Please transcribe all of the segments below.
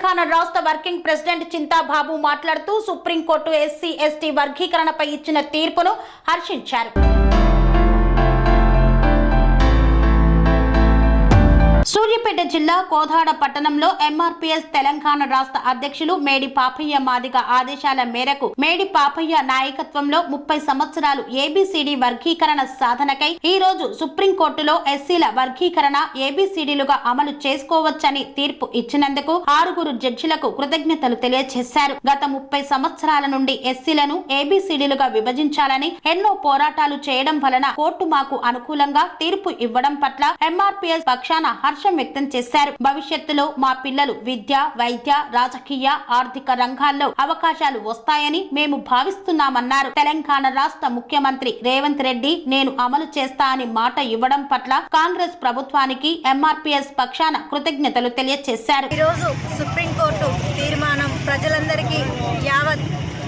తెలంగాణ రాష్ట్ర working president చింతాబాబు మాట్లాడుతూ supreme court SC ST వర్గీకరణపై ఇచ్చిన తీర్పును హర్షించారు. సూర్యాపేట జిల్లా కోదాడ పట్టణంలో ఎంఆర్పీఎస్ తెలంగాణ రాష్ట్ర అధ్యక్షులు మేడి పాపయ్య మాదిగ ఆదేశాల మేరకు మేడి పాపయ్య నాయకత్వంలో 30 సంవత్సరాలు ఏబిసిడి వర్గీకరణ సాధనకై ఈ రోజు సుప్రీంకోర్టులో ఎస్సీల వర్గీకరణ ఏబిసిడిలుగా అమలు చేసుకోవచ్చని తీర్పు ఇచ్చినందుకు 6 జడ్జిలకు కృతజ్ఞతలు తెలియజేశారు. గత 30 సంవత్సరాల నుండి ఎస్సీలను ఏబిసిడిలుగా విభజించాలని ఎన్నో పోరాటాలు చేయడం వలన కోర్టు మాకు అనుకూలంగా తీర్పు ఇవ్వడం పట్ల ఎంఆర్పీఎస్ పక్షాన హర్షం వ్యక్తం చేశారు. భవిష్యత్తులో మా పిల్లలు విద్య, వైద్య, రాజకీయ, ఆర్థిక రంగాల్లో అవకాశాలు వస్తాయని మేము భావిస్తున్నామన్నారు. తెలంగాణ రాష్ట్ర ముఖ్యమంత్రి రేవంత్ రెడ్డి నేను అమలు చేస్తా అని మాట ఇవ్వడం పట్ల కాంగ్రెస్ ప్రభుత్వానికి ఎంఆర్పీఎస్ పక్షాన కృతజ్ఞతలు తెలియజేశారు. ఈరోజు సుప్రీంకోర్టు తీర్మానం ప్రజలందరికీ, యావత్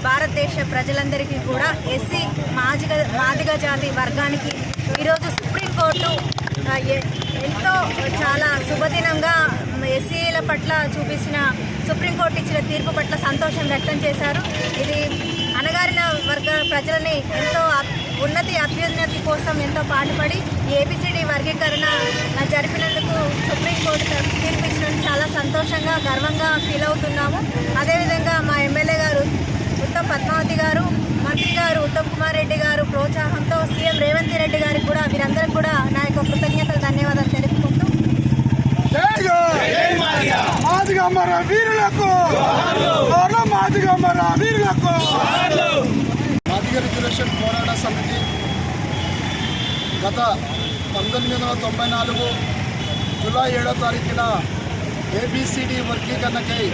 భారతదేశ ప్రజలందరికీ కూడా ఎస్సీ మాదిగ జాతి వర్గానికి ఈరోజు సుప్రీంకోర్టు ఎంతో చాలా శుభదినంగా ఎస్సీల పట్ల చూపించిన సుప్రీంకోర్టు ఇచ్చిన తీర్పు పట్ల సంతోషం వ్యక్తం చేశారు. ఇది అణగారిన వర్గ ప్రజలని ఎంతో ఉన్నతి అభ్యున్నతి కోసం ఎంతో పాటుపడి ఏబిసిడి వర్గీకరణ జరిపినందుకు సుప్రీంకోర్టు తీర్పు ఇచ్చినందుకు చాలా సంతోషంగా గర్వంగా ఫీల్ అవుతున్నాము. అదేవిధంగా మా ఎమ్మెల్యే గారు ఉత్తమ్ పద్మావతి గారు, మంత్రి గారు ఉత్తమ్ కుమార్ రెడ్డి గారు ప్రోత్సాహంతో సీఎం రేవంత్ రెడ్డి గారికి కూడా వీరందరికీ కూడా నా యొక్క కృతజ్ఞతలు, ధన్యవాదాలు తెలుపుకుంటూ మాదిగ రిజర్వేషన్ పోరాట సమితి గత 1994 జూలై 7వ తారీఖున ఏబిసిడి వర్గీకరణకై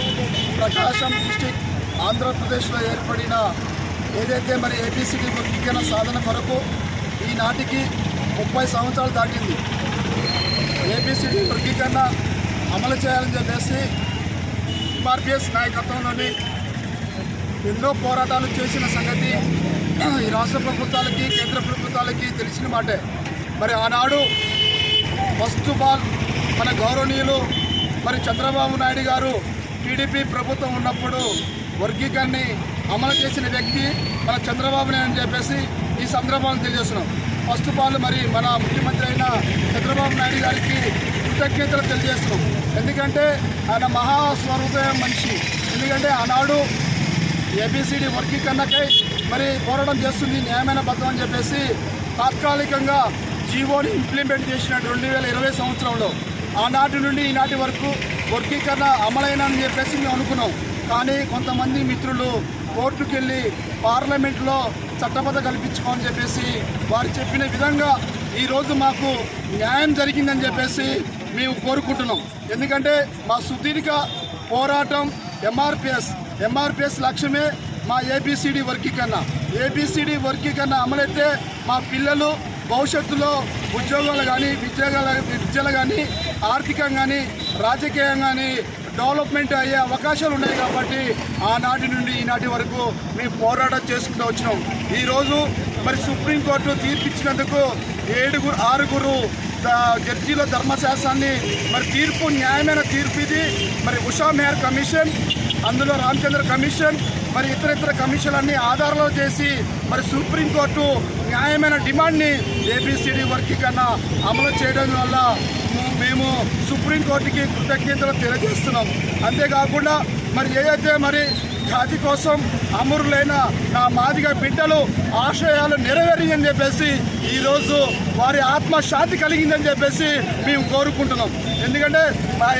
ప్రకాశం డిస్టిక్ ఆంధ్రప్రదేశ్లో ఏర్పడిన ఏదైతే మరి ఏబిసిడి వర్గీకరణ సాధన కొరకు ఈనాటికి 30 సంవత్సరాలు దాటింది. ఏబిసిడి వర్గీకరణ అమలు చేయాలని చెప్పేసి ఎంఆర్పీఎస్ నాయకత్వంలోని ఎన్నో పోరాటాలు చేసిన సంగతి ఈ రాష్ట్ర ప్రభుత్వాలకి, కేంద్ర ప్రభుత్వాలకి తెలిసిన మాటే. మరి ఆనాడు ఫస్ట్ ఆఫ్ ఆల్ మన గౌరవనీయులు మరి చంద్రబాబు నాయుడు గారు టీడీపీ ప్రభుత్వం ఉన్నప్పుడు వర్గీకరణని అమలు చేసిన వ్యక్తి మన చంద్రబాబు నాయుడు అని చెప్పేసి ఈ సందర్భాన్ని తెలియజేస్తున్నాం. ఫస్ట్ ఆఫ్ ఆల్ మరి మన ముఖ్యమంత్రి అయిన చంద్రబాబు నాయుడు గారికి కృతజ్ఞతలు తెలియజేస్తున్నాం. ఎందుకంటే ఆయన మహాస్వరూపం మనిషి. ఎందుకంటే ఆనాడు ఏబిసిడి వర్గీకరణకై మరి పోరాటం చేస్తుంది న్యాయమైన బద్దం అని చెప్పేసి తాత్కాలికంగా జీవోని ఇంప్లిమెంట్ చేసిన 2020 సంవత్సరంలో ఆనాటి నుండి ఈనాటి వరకు వర్గీకరణ అమలైనని చెప్పేసి మేము అనుకున్నాం. కానీ కొంతమంది మిత్రులు కోర్టుకు వెళ్ళి పార్లమెంట్లో చట్టబద్ధ కల్పించుకోమని చెప్పేసి వారు చెప్పిన విధంగా ఈరోజు మాకు న్యాయం జరిగిందని చెప్పేసి మేము కోరుకుంటున్నాం. ఎందుకంటే మా సుదీర్ఘ పోరాటం ఎంఆర్పీఎస్ లక్ష్యమే మా ఏబిసిడి వర్గీకరణ. ఏబిసిడి వర్గీకరణ అమలైతే మా పిల్లలు భవిష్యత్తులో ఉద్యోగాలు కానీ, విద్యలు కానీ, ఆర్థికంగా కానీ, రాజకీయంగా కానీ డెవలప్మెంట్ అయ్యే అవకాశాలు ఉన్నాయి. కాబట్టి ఆనాటి నుండి ఈనాటి వరకు మేము పోరాటం చేసుకుంటూ వచ్చినాం. ఈరోజు మరి సుప్రీంకోర్టు తీర్పిచ్చినందుకు 6 జడ్జీల ధర్మశాస్త్రాన్ని మరి తీర్పు న్యాయమైన తీర్పు ఇది. మరి ఉషా మెహర్ కమిషన్, అందులో రామచంద్ర కమిషన్, మరి ఇతర కమిషన్లన్నీ ఆధారాలు చేసి మరి సుప్రీంకోర్టు న్యాయమైన డిమాండ్ని ఏబిసిడి వర్గీకరణ అమలు చేయడం వల్ల మేము సుప్రీంకోర్టుకి కృతజ్ఞతలు తెలియజేస్తున్నాం. అంతేకాకుండా మరి ఏదైతే మరి జాతి కోసం అమరులైన నా మాదిగ బిడ్డలు ఆశయాలు నెరవేరిందని చెప్పేసి ఈరోజు వారి ఆత్మశాంతి కలిగిందని చెప్పేసి మేము కోరుకుంటున్నాం. ఎందుకంటే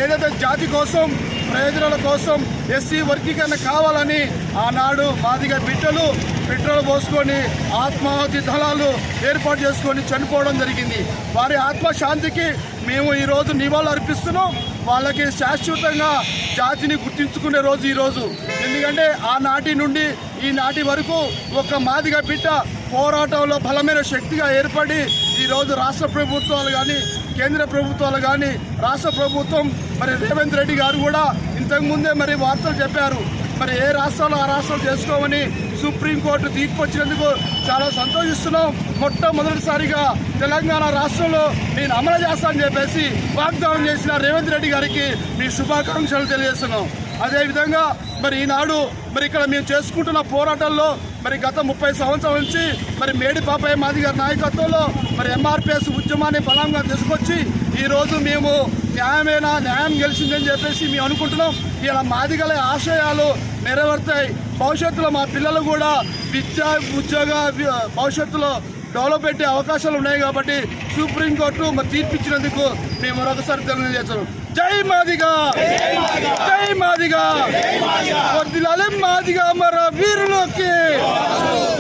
ఏదైతే జాతి కోసం, ప్రయోజనాల కోసం ఎస్సీ వర్గీకరణ కావాలని ఆనాడు మాదిగ బిడ్డలు పెట్రోల్ పోసుకొని ఆత్మాహుతి దళాలు ఏర్పాటు చేసుకొని చనిపోవడం జరిగింది. వారి ఆత్మశాంతికి మేము ఈరోజు నివాళులు అర్పిస్తున్నాం. వాళ్ళకి శాశ్వతంగా జాతిని గుర్తించుకునే రోజు ఈరోజు. ఎందుకంటే ఆనాటి నుండి ఈనాటి వరకు ఒక మాదిగ బిడ్డ పోరాటంలో బలమైన శక్తిగా ఏర్పడి ఈరోజు రాష్ట్ర ప్రభుత్వాలు కానీ, కేంద్ర ప్రభుత్వాలు కానీ, రాష్ట్ర ప్రభుత్వం మరి రేవంత్ రెడ్డి గారు కూడా ఇంతకుముందే మరి వార్తలు చెప్పారు. మరి ఏ రాష్ట్రాలు ఆ రాష్ట్రాలు చేసుకోమని సుప్రీంకోర్టు తీర్పు వచ్చినందుకు చాలా సంతోషిస్తున్నాం. మొట్టమొదటిసారిగా తెలంగాణ రాష్ట్రంలో నేను అమలు చేస్తానని చెప్పేసి వాగ్దానం చేసిన రేవంత్ రెడ్డి గారికి మీ శుభాకాంక్షలు తెలియజేస్తున్నాం. అదేవిధంగా మరి ఈనాడు మరి ఇక్కడ మేము చేసుకుంటున్న పోరాటాల్లో మరి గత 30 సంవత్సరాల నుంచి మరి మేడి పాపయ్య మాదిగ గారి నాయకత్వంలో మరి ఎంఆర్పిఎస్ ఉద్యమాన్ని బలంగా తీసుకొచ్చి ఈరోజు మేము న్యాయం గెలిచిందని చెప్పేసి మేము అనుకుంటున్నాం. ఇలా మాదిగల ఆశయాలు నెరవేరుతాయి. భవిష్యత్తులో మా పిల్లలు కూడా ఉద్యోగ భవిష్యత్తులో డెవలప్ అయ్యే అవకాశాలు ఉన్నాయి కాబట్టి సుప్రీంకోర్టు మరి తీర్పిచ్చినందుకు మేము మరొకసారి తెలియజేస్తాం. జై మాదిగా, జై మాదిగా, వర్ధిల్లాలి మాదిగా అమర వీరులకి,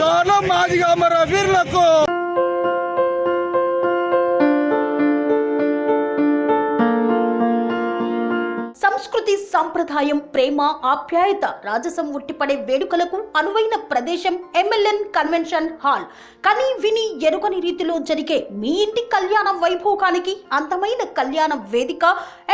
చాలా మాదిగా అమర వీరులకు. సంస్కృతి, సంప్రదాయం, ప్రేమ, ఆప్యాయత, రాజసం ఉట్టిపడే వేడుకలకు అనువైన ప్రదేశం ఎంఎల్ఎన్ కన్వెన్షన్ హాల్. కని విని ఎరుగని రీతిలో జరిగే మీ ఇంటి కళ్యాణ వైభోగానికి అందమైన కళ్యాణ వేదిక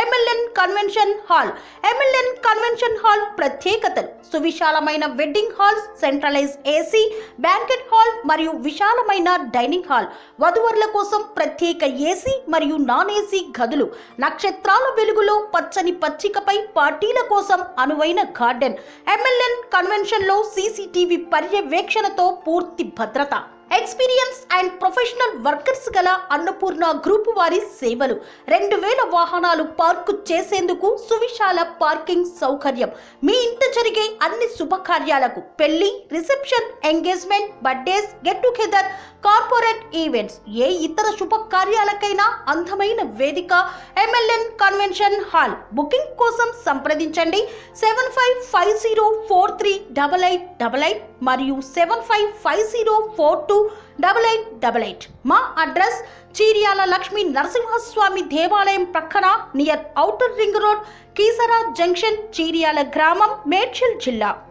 MLN convention hall. MLN convention hall ప్రత్యేకతలు: సువిశాలమైన wedding halls, centralise AC banquet hall మరియు విశాలమైన డైనింగ్ హాల్, వధువరుల కోసం ప్రత్యేక ఏసీ మరియు నాన్ ఏసీ గదులు, నక్షత్రాల వెలుగులో పచ్చని పచ్చికపై పార్టీల కోసం అనువైన గార్డెన్. ఎంఎల్ఎన్ కన్వెన్షన్ లో సీసీటీవీ పర్యవేక్షణతో పూర్తి భద్రత. ఎక్స్పీరియన్స్ అండ్ ప్రొఫెషనల్ వర్కర్స్ గల అన్నపూర్ణ గ్రూపు వారి సేవలు. 2000 వాహనాలు పార్కు చేసేందుకు సువిశాల పార్కింగ్ సౌకర్యం. మీ ఇంట జరిగే అన్ని శుభకార్యాలకు, పెళ్లి, reception, engagement, birthdays, get together, corporate events, ఏ ఇతర శుభకార్యాలకైనా అందమైన వేదిక ఎంఎల్ఎన్ కన్వెన్షన్ హాల్. బుకింగ్ కోసం సంప్రదించండి 7550438888 మరియు 7550428888. మా అడ్రస్ చీర్యాల లక్ష్మీ నరసింహస్వామి దేవాలయం ప్రక్కన, near outer ring road, Keesara junction, Cheeryal గ్రామం, మేడ్చల్ జిల్లా.